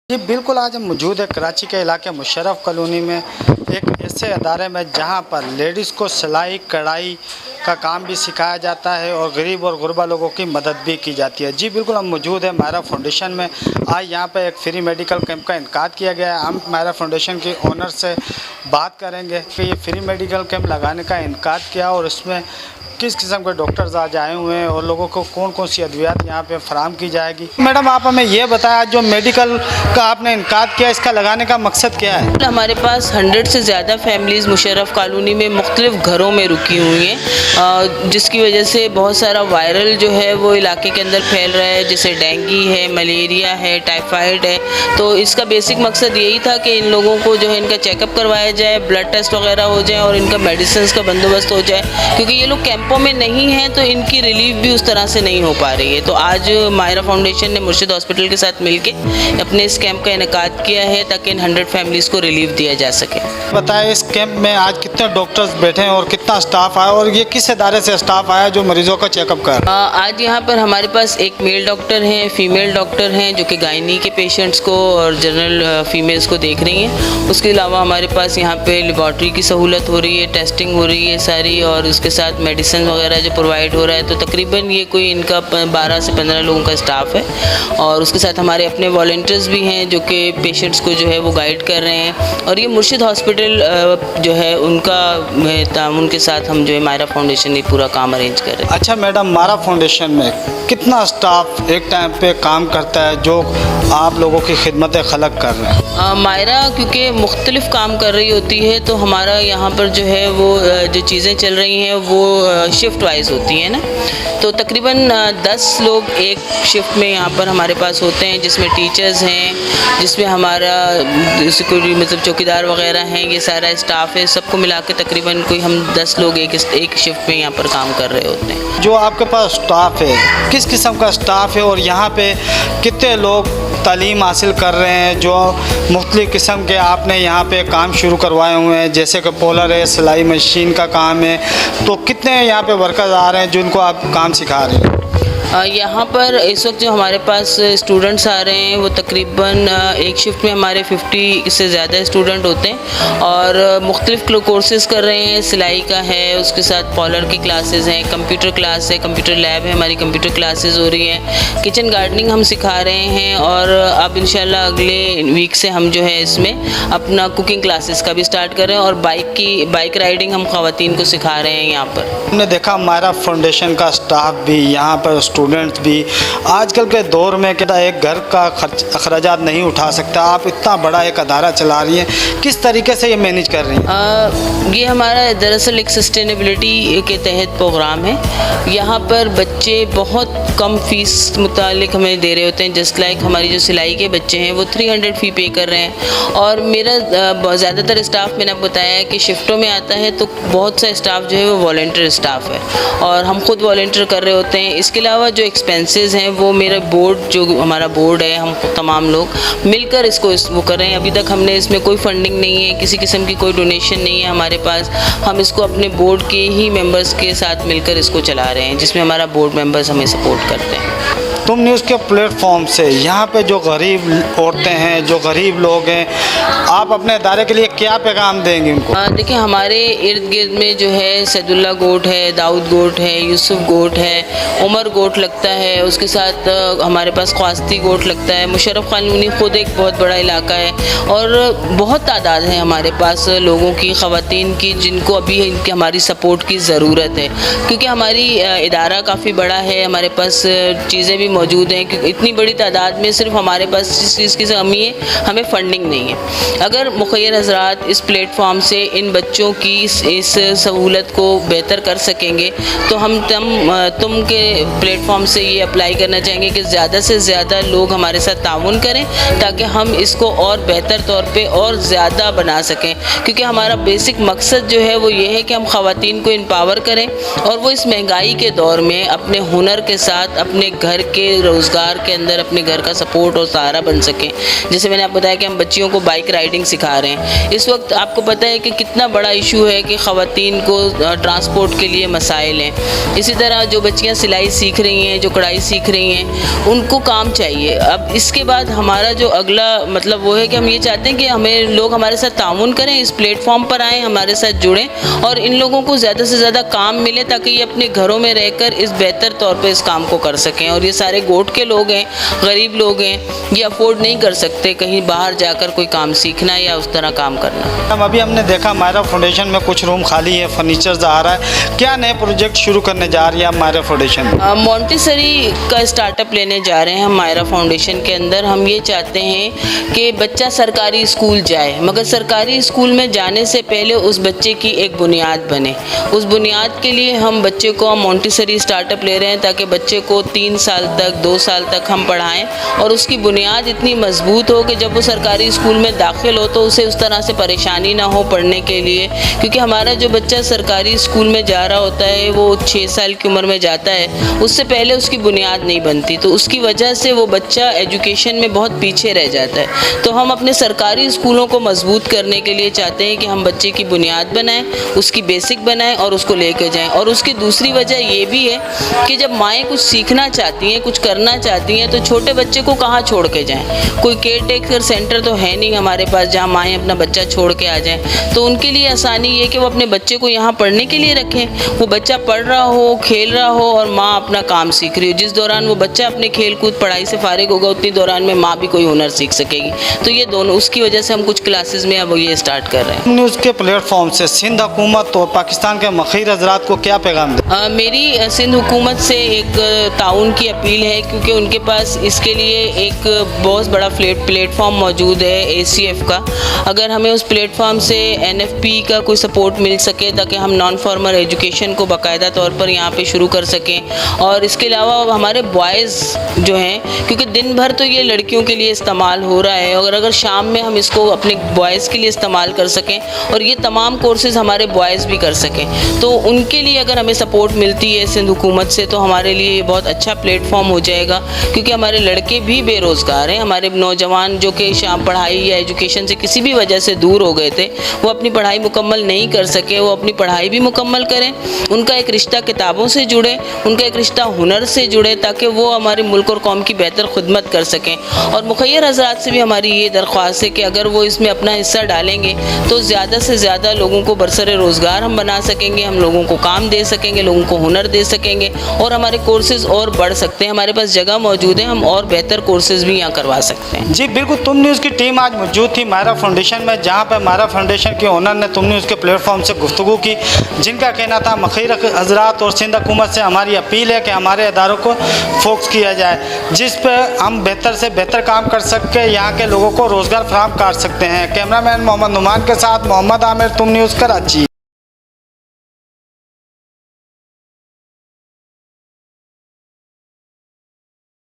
जी बिल्कुल, आज हम मौजूद है कराची के इलाके मुशर्रफ कॉलोनी में एक ऐसे अदारे में जहां पर लेडीज़ को सिलाई कढ़ाई का काम भी सिखाया जाता है और गरीब और गुरबा लोगों की मदद भी की जाती है। जी बिल्कुल, हम मौजूद है मायरा फाउंडेशन में। आज यहां पर एक फ्री मेडिकल कैंप का इनेकाद किया गया है। हम मायरा फाउंडेशन के ओनर से बात करेंगे कि ये फ्री मेडिकल कैंप लगाने का इनेकाद किया और इसमें किस किस्म के डॉक्टर्स आज आए हुए हैं और लोगों को कौन कौन सी अद्वियात यहाँ पे फराहम की जाएगी। मैडम, आप हमें ये बताया जो मेडिकल का आपने इनकाद किया, इसका लगाने का मकसद क्या है? हमारे पास 100 से ज़्यादा फैमिलीज़ मुशर्रफ कॉलोनी में मुख्तलिफ घरों में रुकी हुई हैं, जिसकी वजह से बहुत सारा वायरल जो है वो इलाके के अंदर फैल रहा है, जैसे डेंगू है, मलेरिया है, टाइफाइड है। तो इसका बेसिक मकसद यही था कि इन लोगों को जो है इनका चेकअप करवाया जाए, ब्लड टेस्ट वगैरह हो जाए और इनका मेडिसिन का बंदोबस्त हो जाए, क्योंकि ये लोग कैंपों में नहीं हैं तो इनकी रिलीफ भी उस तरह से नहीं हो पा रही है। तो आज मायरा फाउंडेशन ने मुर्शिद हॉस्पिटल के साथ मिलके अपने इस कैंप का इनेकाद किया है ताकि इन 100 फैमिलीज़ को रिलीफ दिया जा सके। बताएं, इस कैंप में आज कितने डॉक्टर्स बैठे हैं और कितना स्टाफ आया और ये किस इदारे से स्टाफ आया जो मरीजों का चेकअप कर? आज यहाँ पर हमारे पास एक मेल डॉक्टर हैं, फीमेल डॉक्टर हैं जो कि गायनी के पेशेंट्स को और जनरल फीमेल्स को देख रही हैं। उसके अलावा हमारे पास यहाँ पे लेबॉर्ट्री की सहूलत हो रही है, टेस्टिंग हो रही है सारी, और उसके साथ मेडिसिन वगैरह जो प्रोवाइड हो रहा है। तो तकरीबन ये कोई इनका 12 से 15 लोगों का स्टाफ है और उसके साथ हमारे अपने वॉलंटियर्स भी हैं जो कि पेशेंट्स को जो है वो गाइड कर रहे हैं। और ये मुर्शिद हॉस्पिटल जो है उनका तामुन के साथ हम जो है मायरा फाउंडेशन ये पूरा काम अरेंज कर रहे हैं। अच्छा मैडम, मायरा फाउंडेशन में कितना स्टाफ एक टाइम पे काम करता है जो आप लोगों की खिदमत खलक कर रहे हैं? मायरा क्योंकि मुख्तलिफ काम कर रही होती है तो हमारा यहाँ पर जो है वो जो चीज़ें चल रही हैं वो शिफ्ट वाइज होती हैं ना। तो तकरीबन 10 लोग एक शिफ्ट में यहाँ पर हमारे पास होते हैं, जिसमें टीचर्स हैं, जिसमें हमारा सिक्योरिटी मतलब चौकीदार वगैरह हैं, ये सारा स्टाफ है। सबको मिला के तकरीबन कोई हम 10 लोग एक शिफ्ट में यहाँ पर काम कर रहे होते हैं। जो आपके पास स्टाफ है, किस किस्म का स्टाफ है और यहाँ पे कितने लोग तालीम हासिल कर रहे हैं जो मुख्तलिफ़ किस्म के आपने यहाँ पे काम शुरू करवाए हुए हैं, जैसे कि पोलर है, सिलाई मशीन का काम है, तो कितने यहाँ पे वर्कर्स आ रहे हैं जिनको आप काम सिखा रहे हैं? यहाँ पर इस वक्त जो हमारे पास स्टूडेंट्स आ रहे हैं वो तकरीबन एक शिफ्ट में हमारे 50 से ज़्यादा स्टूडेंट होते हैं और मुख्तलिफ कोर्सेज़ कर रहे हैं। सिलाई का है, उसके साथ पॉलर की क्लासेस हैं, कंप्यूटर क्लास है, कंप्यूटर लैब है, हमारी कंप्यूटर क्लासेस हो रही हैं, किचन गार्डनिंग हम सिखा रहे हैं और अब इंशाल्लाह अगले वीक से हम जो है इसमें अपना कुकिंग क्लासेस का भी स्टार्ट कर रहे हैं और बाइक राइडिंग हम ख़वातीन को सिखा रहे हैं यहाँ पर। हमने देखा मायरा फाउंडेशन का स्टाफ भी, यहाँ पर स्टूडेंट्स भी, आजकल के दौर में क्या एक घर का अखराजात नहीं उठा सकता, आप इतना बड़ा एक अदारा चला रही हैं, किस तरीके से ये मैनेज कर रही हैं? ये हमारा दरअसल एक सस्टेनेबिलिटी के तहत प्रोग्राम है। यहाँ पर बच्चे बहुत कम फ़ीस मुतालिक हमें दे रहे होते हैं। जस्ट लाइक हमारी जो सिलाई के बच्चे हैं वो 300 फ़ी पे कर रहे हैं और मेरा ज़्यादातर स्टाफ मैंने बताया है कि शिफ्टों में आता है तो बहुत सा स्टाफ जो है वो वॉलंटियर स्टाफ है और हम खुद वॉलंटियर कर रहे होते हैं। इसके अलावा जो एक्सपेंसेस हैं वो मेरा बोर्ड, जो हमारा बोर्ड है, हम तमाम लोग मिलकर इसको वो कर रहे हैं। अभी तक हमने इसमें कोई फंडिंग नहीं है, किसी किस्म की कोई डोनेशन नहीं है हमारे पास। हम इसको अपने बोर्ड के ही मेंबर्स के साथ मिलकर इसको चला रहे हैं, जिसमें हमारा बोर्ड मेंबर्स हमें सपोर्ट करते हैं। तुम न्यूज़ के प्लेटफॉर्म से यहाँ पे जो गरीब औरतें हैं, जो गरीब लोग हैं, आप अपने अदारे के लिए क्या पैगाम देंगे उनको? देखिए, हमारे इर्द गिर्द में जो है सैदुल्ला गोट है, दाऊद गोट है, यूसुफ गोट है, उमर गोट लगता है, उसके साथ हमारे पास ख्वास्ती गोट लगता है। मुशर्रफ कॉलोनी खुद एक बहुत बड़ा इलाका है और बहुत तादाद है हमारे पास लोगों की, ख़वातीन की, जिनको अभी इनकी हमारी सपोर्ट की ज़रूरत है, क्योंकि हमारी इदारा काफ़ी बड़ा है, हमारे पास चीज़ें भी मौजूद हैं। क्योंकि इतनी बड़ी तादाद में सिर्फ हमारे पास जिस चीज़ की कमी है, हमें फंडिंग नहीं है। अगर मुखिर हज़रात इस प्लेटफॉर्म से इन बच्चों की इस सहूलत को बेहतर कर सकेंगे तो हम तुम के प्लेटफॉर्म से ये अप्लाई करना चाहेंगे कि ज़्यादा से ज़्यादा लोग हमारे साथ ताउन करें ताकि हम इसको और बेहतर तौर पे और ज़्यादा बना सकें। क्योंकि हमारा बेसिक मकसद जो है वो ये है कि हम ख़वातीन को एम्पावर करें और वो इस महंगाई के दौर में अपने हुनर के साथ अपने घर के रोज़गार के अंदर अपने घर का सपोर्ट और सहारा बन सकें। जैसे मैंने आपको बताया कि हम बच्चियों को बाइक राइड राइडिंग सिखा रहे हैं। इस वक्त आपको पता है कि कितना बड़ा इशू है कि ख़वातीन को ट्रांसपोर्ट के लिए मसाइल हैं। इसी तरह जो बच्चियाँ सिलाई सीख रही हैं, जो कढ़ाई सीख रही हैं, उनको काम चाहिए। अब इसके बाद हमारा जो अगला मतलब वो है कि हम ये चाहते हैं कि हमें लोग हमारे साथ ताउन करें, इस प्लेटफॉर्म पर आएँ, हमारे साथ जुड़ें और इन लोगों को ज़्यादा से ज़्यादा काम मिले ताकि ये अपने घरों में रहकर इस बेहतर तौर पे इस काम को कर सकें। और ये सारे गोट के लोग हैं, गरीब लोग हैं, ये अफोर्ड नहीं कर सकते कहीं बाहर जाकर कोई काम सीखना या उस तरह काम करना। हम अभी हमने देखा मायरा फाउंडेशन में कुछ रूम खाली है, फर्नीचर आ रहा है, क्या नए प्रोजेक्ट शुरू करने जा रही है मायरा फाउंडेशन? मॉन्टेसरी का स्टार्टअप लेने जा रहे हैं हम मायरा फाउंडेशन के अंदर। हम ये चाहते हैं कि बच्चा सरकारी स्कूल जाए, मगर सरकारी स्कूल में जाने से पहले उस बच्चे की एक बुनियाद बने। उस बुनियाद के लिए हम बच्चे को मॉन्टेसरी स्टार्टअप ले रहे हैं ताकि बच्चे को 3 साल तक 2 साल तक हम पढ़ाएं और उसकी बुनियाद इतनी मजबूत हो कि जब वो सरकारी स्कूल में दाखिल हो तो उसे उस तरह से परेशानी ना हो पढ़ने के लिए। क्योंकि हमारा जो बच्चा सरकारी स्कूल में जा रहा होता है वो 6 साल की उम्र में जाता है, उससे पहले उसकी बुनियाद नहीं बनती, तो उसकी वजह से वो बच्चा एजुकेशन में बहुत पीछे रह जाता है। तो हम अपने सरकारी स्कूलों को मजबूत करने के लिए चाहते हैं कि हम बच्चे की बुनियाद बनाएं, उसकी बेसिक बनाएं और उसको लेके जाएं। और उसकी दूसरी वजह ये भी है कि जब माएँ कुछ सीखना चाहती हैं, कुछ करना चाहती हैं, तो छोटे बच्चे को कहाँ छोड़ के जाएं? कोई केयर टेकर सेंटर तो है नहीं हमारे पास जहाँ माएँ अपना बच्चा छोड़ के आ जाएं। तो उनके लिए आसानी ये कि वो अपने बच्चे को यहाँ पढ़ने के लिए रखें। वो बच्चा पढ़ रहा हो, खेल रहा हो और माँ अपना काम सीख रही हो। जिस दौरान वो बच्चा अपने खेल कूद पढ़ाई से फारिग होगा उतनी दौरान में माँ भी कोई हुनर सीख सकेगी। तो ये दोनों, उसकी वजह से हम कुछ क्लासेस में अब ये स्टार्ट कर रहे हैं। न्यूज़ के प्लेटफॉर्म से सिंध हुकूमत और पाकिस्तान के मखीर हजरात को क्या पैगाम दें? मेरी सिंध हुकूमत से एक ताउन की अपील है, क्योंकि उनके पास इसके लिए एक बहुत बड़ा प्लेटफॉर्म मौजूद है ACF का। अगर हमें उस प्लेटफॉर्म से NFP का कोई सपोर्ट मिल सके ताकि हम नॉन फॉर्मल एजुकेशन को बाकायदा तौर पर यहाँ पे शुरू कर सकें। और इसके अलावा हमारे बॉयज़ जो हैं, क्योंकि दिन भर तो ये लड़कियों के लिए इस्तेमाल हो रहा है, और अगर शाम में हम इसको अपने बॉयज़ के लिए इस्तेमाल कर सकें और ये तमाम कोर्सेज हमारे बॉयज़ भी कर सकें, तो उनके लिए अगर हमें सपोर्ट मिलती है सिंध हुकूमत से तो हमारे लिए ये बहुत अच्छा प्लेटफॉर्म हो जाएगा। क्योंकि हमारे लड़के भी बेरोज़गार हैं, हमारे नौजवान जो कि शाम पढ़ाई या एजुकेशन से किसी भी वजह से दूर हो गए थे, वो अपनी पढ़ाई मुकम्मल नहीं कर सके, वो अपनी पढ़ाई भी मुकम्मल करें। उनका एक रिश्ता किताबों से जुड़े, उनका एक रिश्ता हुनर से जुड़े, ताकि वो हमारे मुल्क और कौम की बेहतर खुदमत कर सकें। और मुखय्यर हज़रात से भी हमारी ये दरख्वास्त है कि अगर वो इसमें अपना हिस्सा डालेंगे तो ज़्यादा से ज़्यादा लोगों को बरसरे रोज़गार हम बना सकेंगे, हम लोगों को काम दे सकेंगे, लोगों को हुनर दे सकेंगे और हमारे कोर्सेज़ और बढ़ सकते हैं। हमारे पास जगह मौजूद है, हम और बेहतर कोर्सेज़ भी यहाँ करवा सकते हैं। जी बिल्कुल, तुम न्यूज़ की टीम आज मौजूद थी मायरा फाउंडेशन में, जहाँ पर मायरा फाउंडेशन के ओनर ने तुम न्यूज़ के प्लेटफॉर्म से गुफ्तगू की, जिनका कहना था मखीर हजरात और सिंध हुकूमत से हमारी अपील है कि हमारे अदारों को फोकस किया जाए, जिस पर हम बेहतर से बेहतर काम कर सके, यहाँ के लोगों को रोज़गार फराहम कर सकते हैं। कैमरामैन मोहम्मद नुमान के साथ मोहम्मद आमिर, तुम न्यूज़ कराची।